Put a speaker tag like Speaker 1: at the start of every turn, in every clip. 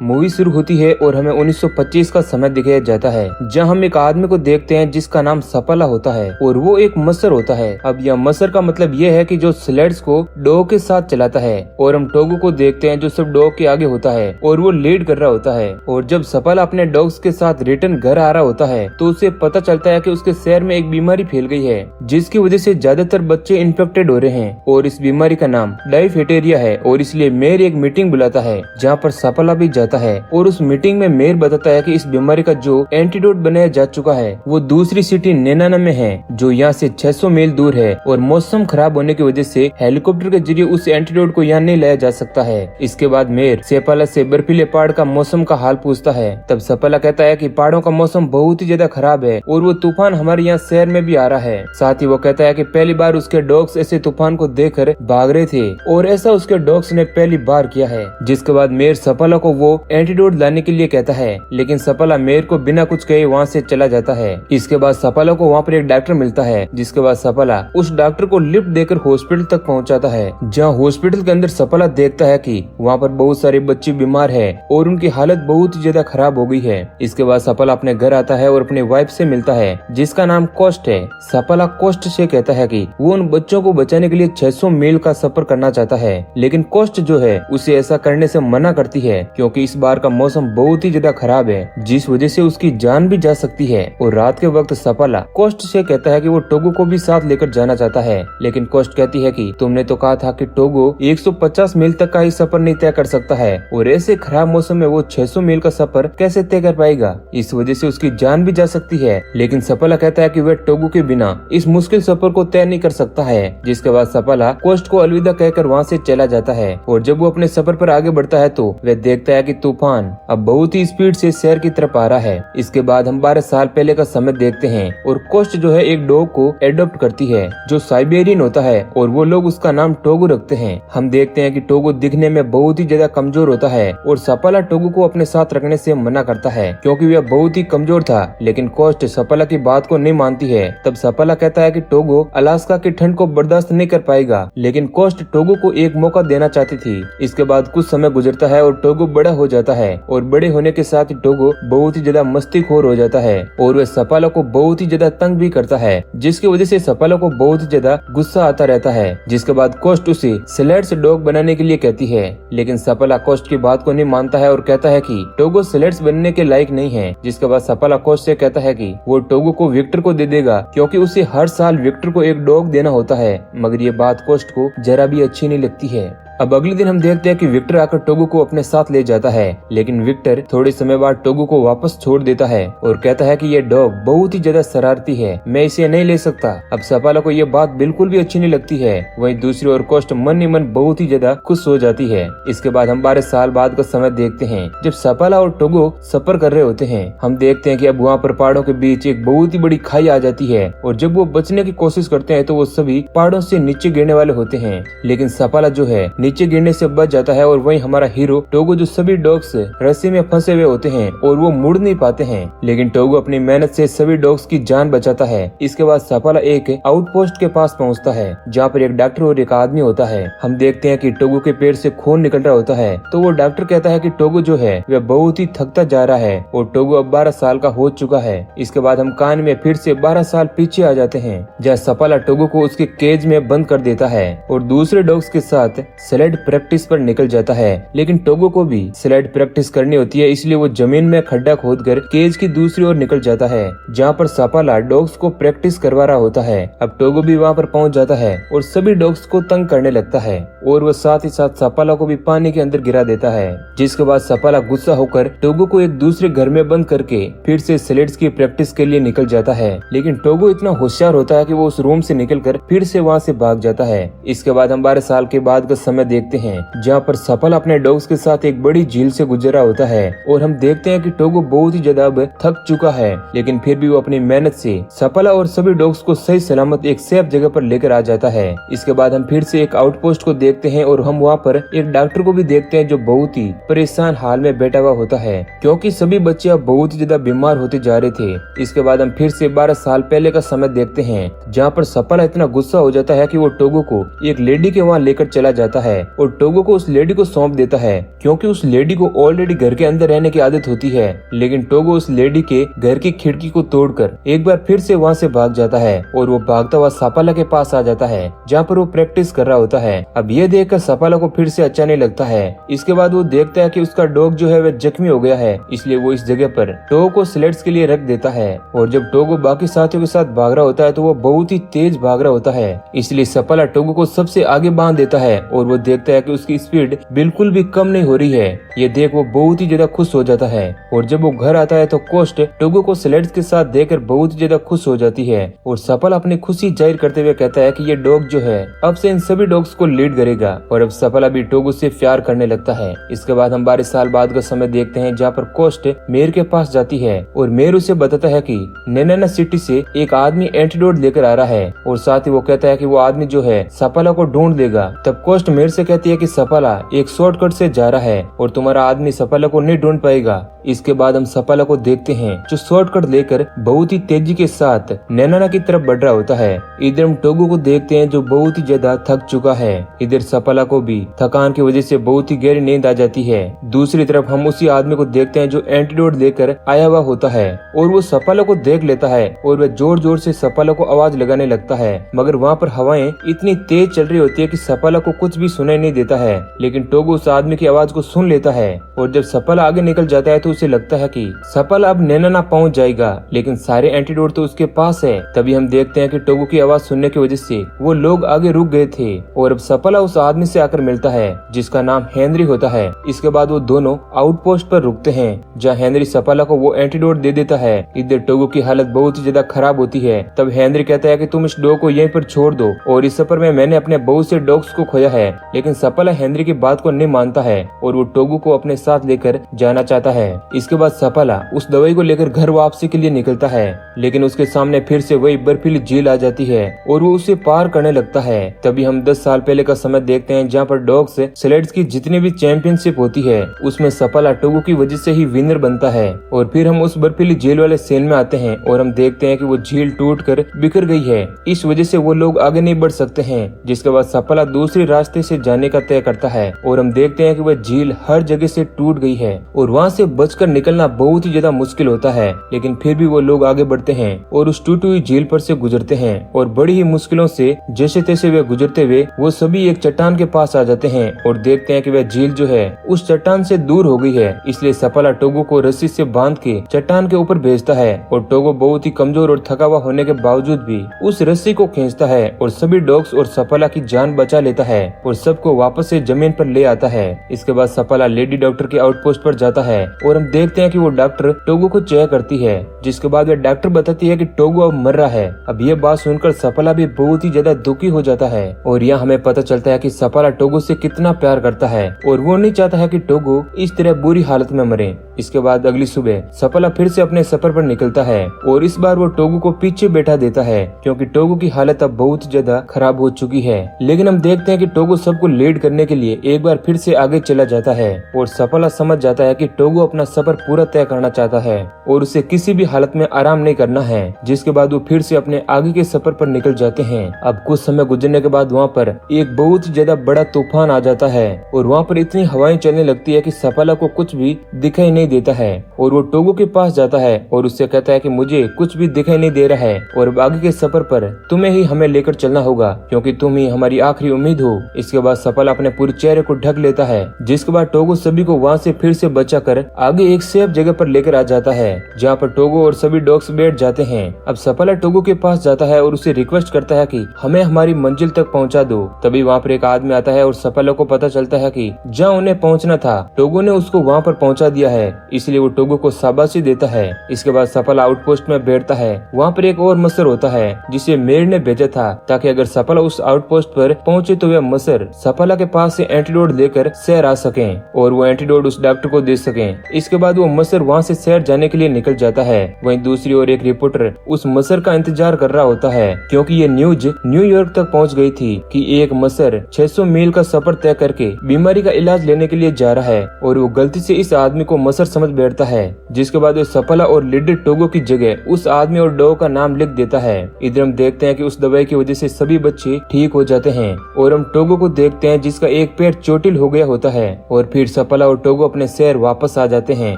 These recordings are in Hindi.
Speaker 1: मूवी शुरू होती है और हमें 1925 का समय दिखाया जाता है, जहां हम एक आदमी को देखते हैं जिसका नाम सपाला होता है और वो एक मसर होता है। अब यह मसर का मतलब ये है कि जो स्लेड्स को डॉग के साथ चलाता है, और हम टोगो को देखते हैं जो सब डॉग के आगे होता है और वो लीड कर रहा होता है। और जब सपाला अपने डॉग्स के साथ रिटर्न घर आ रहा होता है तो उसे पता चलता है कि उसके शहर में एक बीमारी फैल गई है, जिसकी वजह से ज्यादातर बच्चे इन्फेक्टेड हो रहे हैं और इस बीमारी का नाम डायफिटेरिया है। और इसलिए मेयर एक मीटिंग बुलाता है जहाँ पर सपाला भी जाता है और उस मीटिंग में मेयर बताता है कि इस बीमारी का जो एंटीडोट बनाया जा चुका है वो दूसरी सिटी नेनाना में है, जो यहाँ से 600 मील दूर है, और मौसम खराब होने की वजह से हेलीकॉप्टर के जरिए उस एंटीडोट को यहाँ नहीं लाया जा सकता है। इसके बाद मेयर सपाला से बर्फीले पहाड़ का मौसम का हाल पूछता है। तब सपाला कहता है कि पहाड़ों का मौसम बहुत ही ज्यादा खराब है और वो तूफान हमारे यहाँ शहर में भी आ रहा है। साथ ही वो कहता है कि पहली बार उसके डॉग्स ऐसे तूफान को देखकर भाग रहे थे और ऐसा उसके डॉग्स ने पहली बार किया है। जिसके बाद मेयर सपाला को वो एंटीडोट लाने के लिए कहता है, लेकिन सपाला मेयर को बिना कुछ कहे वहाँ से चला जाता है। इसके बाद सपाला को वहाँ पर एक डॉक्टर मिलता है, जिसके बाद सपाला उस डॉक्टर को लिफ्ट देकर हॉस्पिटल तक पहुँचाता है, जहाँ हॉस्पिटल के अंदर सपाला देखता है कि वहाँ पर बहुत सारे बच्चे बीमार है और उनकी हालत बहुत ही ज्यादा खराब हो गई है। इसके बाद सपाला अपने घर आता है और अपनी वाइफ से मिलता है, जिसका नाम कोस्ट है। सपाला कोस्ट से कहता है कि वो उन बच्चों को बचाने के लिए 600 मील का सफर करना चाहता है, लेकिन कोस्ट जो है उसे ऐसा करने से मना करती है, क्योंकि इस बार का मौसम बहुत ही ज्यादा खराब है, जिस वजह से उसकी जान भी जा सकती है। और रात के वक्त सपाला कोस्ट से कहता है कि वो टोगो को भी साथ लेकर जाना चाहता है, लेकिन कोस्ट कहती है कि तुमने तो कहा था कि टोगो 150 मील तक का ही सफर नहीं तय कर सकता है, और ऐसे खराब मौसम में वो 600 मील का सफर कैसे तय कर पाएगा, इस वजह से उसकी जान भी जा सकती है। लेकिन सपाला कहता है कि वह टोगो के बिना इस मुश्किल सफर को तय नहीं कर सकता है। जिसके बाद सपाला कोस्ट को अलविदा कहकर वहाँ से चला जाता है, और जब वो अपने सफर पर आगे बढ़ता है तो वह देखता है कि तूफान अब बहुत ही स्पीड से शहर की तरफ आ रहा है। इसके बाद हम 12 साल पहले का समय देखते हैं, और कोस्ट जो है एक डॉग को एडॉप्ट करती है जो साइबेरियन होता है, और वो लोग उसका नाम टोगो रखते हैं। हम देखते हैं कि टोगो दिखने में बहुत ही ज्यादा कमजोर होता है, और सपाला टोगो को अपने साथ रखने से मना करता है क्योंकि वह बहुत ही कमजोर था। लेकिन कोस्ट सपाला की बात को नहीं मानती है। तब सपाला कहता है कि टोगो अलास्का की ठंड को बर्दाश्त नहीं कर पाएगा, लेकिन कोस्ट टोगो को एक मौका देना चाहती थी। इसके बाद कुछ समय गुजरता है और टोगो बड़ा हो जाता है, और बड़े होने के साथ ही टोगो बहुत ही ज्यादा मस्तीखोर हो जाता है, और वह सपाला को बहुत ही ज्यादा तंग भी करता है, जिसकी वजह से सपाला को बहुत ही ज्यादा गुस्सा आता रहता है। जिसके बाद कोस्ट उसे स्लेड्स डॉग बनाने के लिए कहती है, लेकिन सपाला कोस्ट की बात को नहीं मानता है और कहता है कि टोगो स्लेड्स बनने के लायक नहीं है। जिसके बाद सपाला कोस्ट से कहता है कि वो टोगो को विक्टर को दे देगा, क्योंकि उसे हर साल विक्टर को एक डॉग देना होता है। मगर ये बात कोस्ट को जरा भी अच्छी नहीं लगती है। अब अगले दिन हम देखते हैं कि विक्टर आकर टोगो को अपने साथ ले जाता है, लेकिन विक्टर थोड़े समय बाद टोगो को वापस छोड़ देता है और कहता है कि ये डॉग बहुत ही ज्यादा शरारती है, मैं इसे नहीं ले सकता। अब सपाला को ये बात बिल्कुल भी अच्छी नहीं लगती है। वहीं दूसरी ओर कोस्ट मन ही मन बहुत ही ज्यादा खुश हो जाती है। इसके बाद हम 12 साल बाद का समय देखते हैं, जब सपाला और टोगो सफर कर रहे होते हैं। हम देखते हैं कि अब वहाँ पर पहाड़ों के बीच एक बहुत ही बड़ी खाई आ जाती है, और जब वो बचने की कोशिश करते हैं तो वो सभी पहाड़ों से नीचे गिरने वाले होते हैं। लेकिन सपाला जो है नीचे गिरने से बच जाता है, और वहीं हमारा हीरो टोगो जो सभी डॉग्स रस्सी में फंसे हुए होते हैं और वो मुड़ नहीं पाते हैं, लेकिन टोगो अपनी मेहनत से सभी डॉग्स की जान बचाता है। इसके बाद सपाला एक आउटपोस्ट के पास पहुंचता है, जहां पर एक डॉक्टर और एक आदमी होता है। हम देखते हैं कि टोगो के पेट से खून निकल रहा होता है, तो वो डॉक्टर कहता है कि टोगो जो है वह बहुत ही थकता जा रहा है, और टोगो अब 12 साल का हो चुका है। इसके बाद हम कहानी में फिर से 12 साल पीछे आ जाते हैं, जहाँ सपाला टोगो को उसके केज में बंद कर देता है और दूसरे डॉग्स के साथ स्लेड प्रैक्टिस पर निकल जाता है। लेकिन टोगो को भी स्लेड प्रैक्टिस करनी होती है, इसलिए वो जमीन में खड्डा खोदकर केज की दूसरी ओर निकल जाता है, जहाँ पर सपाला डॉग्स को प्रैक्टिस करवा रहा होता है। अब टोगो भी वहाँ पर पहुँच जाता है और सभी डॉग्स को तंग करने लगता है, और वो साथ ही साथ सपाला को भी पानी के अंदर गिरा देता है। जिसके बाद सपाला गुस्सा होकर टोगो को एक दूसरे घर में बंद करके फिर से स्लेड्स की प्रैक्टिस के लिए निकल जाता है। लेकिन टोगो इतना होशियार होता है कि वो उस रूम से निकलकर फिर से वहाँ से भाग जाता है। इसके बाद हम 12 साल के बाद का समय देखते हैं, जहाँ पर सपाला अपने डॉग्स के साथ एक बड़ी झील से गुजरा होता है, और हम देखते हैं कि टोगो बहुत ही ज्यादा अब थक चुका है, लेकिन फिर भी वो अपनी मेहनत से सपाला और सभी डॉग्स को सही सलामत एक सेफ जगह पर लेकर आ जाता है। इसके बाद हम फिर से एक आउटपोस्ट को देखते हैं, और हम वहाँ पर एक डॉक्टर को भी देखते हैं जो बहुत ही परेशान हाल में बैठा हुआ होता है, क्योंकि सभी बच्चे अब बहुत ही ज्यादा बीमार होते जा रहे थे। इसके बाद हम फिर से 12 साल पहले का समय देखते हैं, जहाँ पर सपाला इतना गुस्सा हो जाता है कि वो टोगो को एक लेडी के वहाँ लेकर चला जाता है, है और टोगो को उस लेडी को सौंप देता है, क्योंकि उस लेडी को ऑलरेडी घर के अंदर रहने की आदत होती है। लेकिन टोगो उस लेडी के घर की खिड़की को तोड़कर एक बार फिर से वहाँ से भाग जाता है और वो भागता हुआ सपाला के पास आ जाता है, जहाँ पर वो प्रैक्टिस कर रहा होता है। अब ये देखकर सपाला को फिर से अच्छा नहीं लगता है। इसके बाद वो देखता है कि उसका डॉग जो है वह जख्मी हो गया है, इसलिए वो इस जगह पर टोगो को स्लेड्स के लिए रख देता है। और जब टोगो बाकी साथियों के साथ भाग रहा होता है तो वो बहुत ही तेज भाग रहा होता है, इसलिए सपाला टोगो को सबसे आगे बांध देता है और वो देखता है कि उसकी स्पीड बिल्कुल भी कम नहीं हो रही है। ये देख वो बहुत ही ज्यादा खुश हो जाता है और जब वो घर आता है तो कोस्ट टोगो को स्लेड्स के साथ देखकर बहुत ही ज्यादा खुश हो जाती है और सपाला अपनी खुशी जाहिर करते हुए कहता है कि ये डॉग जो है अब से इन सभी डॉग्स को लीड करेगा। और अब सपाला भी टोगो से प्यार करने लगता है। इसके बाद हम 12 साल बाद का समय देखते हैं, जहाँ पर कोस्ट मेयर के पास जाती है और मेयर उसे बताता है कि नैनाना सिटी से एक आदमी एंटीडोट लेकर आ रहा है और साथ ही वो कहता है कि वो आदमी जो है सपाला को ढूंढ लेगा। तब कोस्ट मेयर से कहती है कि सपाला एक शॉर्टकट से जा रहा है और तुम्हारा आदमी सपाला को नहीं ढूंढ पाएगा। इसके बाद हम सपाला को देखते हैं जो शॉर्टकट लेकर बहुत ही तेजी के साथ नैनाना की तरफ बढ़ रहा होता है। इधर हम टोगो को देखते हैं जो बहुत ही ज्यादा थक चुका है। इधर सपाला को भी थकान की वजह से बहुत ही गहरी नींद आ जाती है। दूसरी तरफ हम उसी आदमी को देखते हैं जो एंटीडोट लेकर आया हुआ होता है और वो सपाला को देख लेता है और वह जोर जोर से सपाला को आवाज लगाने लगता है, मगर वहाँ पर हवाएं इतनी तेज चल रही होती है कि सपाला को कुछ भी सुनाई नहीं देता है। लेकिन टोगो उस आदमी की आवाज को सुन लेता है और जब सपाला आगे निकल जाता है तो उसे लगता है कि सपाला अब नैनाना पहुंच जाएगा, लेकिन सारे एंटीडोट तो उसके पास है। तभी हम देखते हैं कि टोगो की आवाज सुनने की वजह से वो लोग आगे रुक गए थे और अब सपाला उस आदमी से आकर मिलता है जिसका नाम हेनरी होता है। इसके बाद वो दोनों आउटपोस्ट पर रुकते हैं, जहाँ हेनरी सपाला को वो एंटीडोट दे देता है। इधर टोगो की हालत बहुत ही ज्यादा खराब होती है। तब हेनरी कहता है कि तुम इस डॉग को यहीं पर छोड़ दो और इस सफर में मैंने अपने बहुत से डॉग्स को खोया है। लेकिन सपाला हेनरी की बात को नहीं मानता है और वो टोगो को अपने साथ लेकर जाना चाहता है। इसके बाद सपाला उस दवाई को लेकर घर वापसी के लिए निकलता है, लेकिन उसके सामने फिर से वही बर्फीली झील आ जाती है और वो उसे पार करने लगता है। तभी हम 10 साल पहले का समय देखते हैं, जहाँ पर डॉग्स स्लेड्स की जितनी भी चैंपियनशिप होती है उसमें सपाला टोगो की वजह से ही विनर बनता है। और फिर हम उस बर्फीली झील वाले सीन में आते हैं और हम देखते हैं कि वो झील टूटकर बिखर गई है। इस वजह से वो लोग आगे नहीं बढ़ सकते हैं, जिसके बाद सपाला दूसरे रास्ते से जाने का तय करता है और हम देखते हैं कि वह झील हर जगह से टूट गई है और वहाँ से बचकर निकलना बहुत ही ज्यादा मुश्किल होता है। लेकिन फिर भी वो लोग आगे बढ़ते हैं और उस टूटी हुई झील पर से गुजरते हैं और बड़ी ही मुश्किलों से जैसे तैसे वे गुजरते हुए वो सभी एक चट्टान के पास आ जाते हैं और देखते हैं कि वह झील जो है उस चट्टान से दूर हो गई है। इसलिए सपाला टोगो को रस्सी से बांध के चट्टान के ऊपर भेजता है और टोगो बहुत ही कमजोर और थका हुआ होने के बावजूद भी उस रस्सी को खींचता है और सभी डॉग्स और सपाला की जान बचा लेता है और सबको वापस से जमीन पर ले आता है। इसके बाद सपाला लेडी डॉक्टर के आउटपोस्ट पर जाता है और हम देखते हैं कि वो डॉक्टर टोगो को चेक करती है, जिसके बाद वह डॉक्टर बताती है कि टोगो अब मर रहा है। अब ये बात सुनकर सपाला भी बहुत ही ज्यादा दुखी हो जाता है और यहाँ हमें पता चलता है कि सपाला टोगो से कितना प्यार करता है और वो नहीं चाहता है कि टोगो इस तरह बुरी हालत में मरे। इसके बाद अगली सुबह सपाला फिर से अपने सफर पर निकलता है और इस बार वो टोगो को पीछे बैठा देता है, क्योंकि टोगो की हालत अब बहुत ज्यादा खराब हो चुकी है। लेकिन हम देखते हैं कि टोगो सबको लीड करने के लिए एक बार फिर से आगे चला जाता है और सपाला समझ जाता है कि टोगो अपना सफर पूरा तय करना चाहता है और उसे किसी भी हालत में आराम नहीं करना है। जिसके बाद वो फिर से अपने आगे के सफर पर निकल जाते हैं। अब कुछ समय गुजरने के बाद वहाँ पर एक बहुत ही ज्यादा बड़ा तूफान आ जाता है और वहाँ पर इतनी हवाएं चलने लगती है कि सपाला को कुछ भी दिखाई नहीं देता है और वो टोगो के पास जाता है और उससे कहता है कि मुझे कुछ भी दिखाई नहीं दे रहा है और आगे के सफर पर तुम्हें ही हमें लेकर चलना होगा, क्योंकि तुम ही हमारी आखिरी उम्मीद हो। इसके बाद सपाला अपने पूरे चेहरे को ढक लेता है, जिसके बाद टोगो सभी को वहाँ से फिर से बचाकर आगे एक सेफ जगह पर लेकर आ जाता है, जहाँ पर टोगो और सभी डॉग्स बैठ जाते हैं। अब सपाला टोगो के पास जाता है और उसे रिक्वेस्ट करता है कि हमें हमारी मंजिल तक पहुँचा दो। तभी वहाँ पर एक आदमी आता है और सपाला को पता चलता है कि जहाँ उन्हें पहुँचना था टोगो ने उसको वहाँ पर पहुँचा दिया है, इसलिए वो टोगो को शाबाशी देता है। इसके बाद सपाला आउटपोस्ट में बैठता है। वहाँ पर एक और मसर होता है जिसे मेयर ने भेजा था, ताकि अगर सपाला उस आउटपोस्ट पर पहुँचे तो वह मसर सपाला के पास से एंटीडोट लेकर शहर आ सके और वो एंटीडोट उस डॉक्टर को दे सके। इसके बाद वो मसर वहाँ से शहर जाने के लिए निकल जाता है। वहीं दूसरी ओर एक रिपोर्टर उस मसर का इंतजार कर रहा होता है, क्योंकि ये न्यूज न्यूयॉर्क तक पहुँच गई थी कि एक मसर 600 मील का सफर तय करके बीमारी का इलाज लेने के लिए जा रहा है और वो गलती से इस आदमी को मसर मसर समझ बैठता है, जिसके बाद वो सफला और लीडर टोगो की जगह उस आदमी और डॉग का नाम लिख देता है। इधर हम देखते हैं कि उस दवाई की वजह से सभी बच्चे ठीक हो जाते हैं और हम टोगो को देखते हैं जिसका एक पैर चोटिल हो गया होता है। और फिर सफला और टोगो अपने शहर वापस आ जाते हैं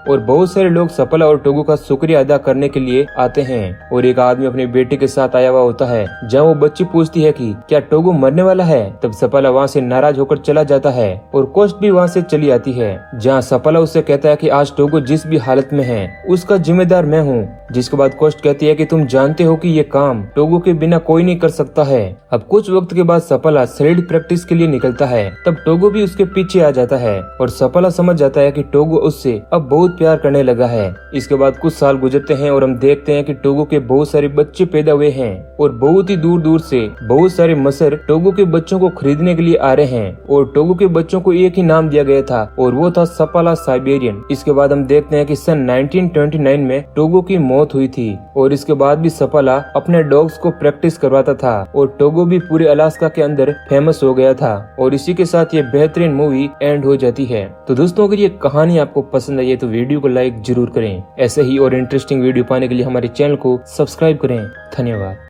Speaker 1: और बहुत सारे लोग सफला और टोगो का शुक्रिया अदा करने के लिए आते हैं। और एक आदमी अपनी बेटी के साथ आया हुआ होता है। जहाँ वो बच्ची पूछती है कि क्या टोगो मरने वाला है, तब सफला वहाँ से नाराज होकर चला जाता है और कोस्ट भी वहाँ से चली आती है। जहाँ सफला उससे कहता है कि आज टोगो जिस भी हालत में है उसका जिम्मेदार मैं हूँ। जिसके बाद कोस्ट कहती है कि तुम जानते हो कि ये काम टोगो के बिना कोई नहीं कर सकता है। अब कुछ वक्त के बाद सफला शरीर प्रैक्टिस के लिए निकलता है, तब टोगो भी उसके पीछे आ जाता है और सफला समझ जाता है कि टोगो उससे अब बहुत प्यार करने लगा है। इसके बाद कुछ साल गुजरते हैं और हम देखते हैं कि टोगो के बहुत सारे बच्चे पैदा हुए हैं और बहुत ही दूर दूर से बहुत सारे मसर टोगो के बच्चों को खरीदने के लिए आ रहे हैं। और टोगो के बच्चों को एक ही नाम दिया गया था और वो था सफला साइबेरियन। इसके बाद हम देखते हैं कि सन 1929 में टोगो की मौत हुई थी और इसके बाद भी सफला अपने डॉग्स को प्रैक्टिस करवाता था और टोगो भी पूरे अलास्का के अंदर फेमस हो गया था। और इसी के साथ ये बेहतरीन मूवी एंड हो जाती है। तो दोस्तों, अगर ये कहानी आपको पसंद आई है तो वीडियो को लाइक जरूर करें। ऐसे ही और इंटरेस्टिंग वीडियो पाने के लिए हमारे चैनल को सब्सक्राइब करें। धन्यवाद।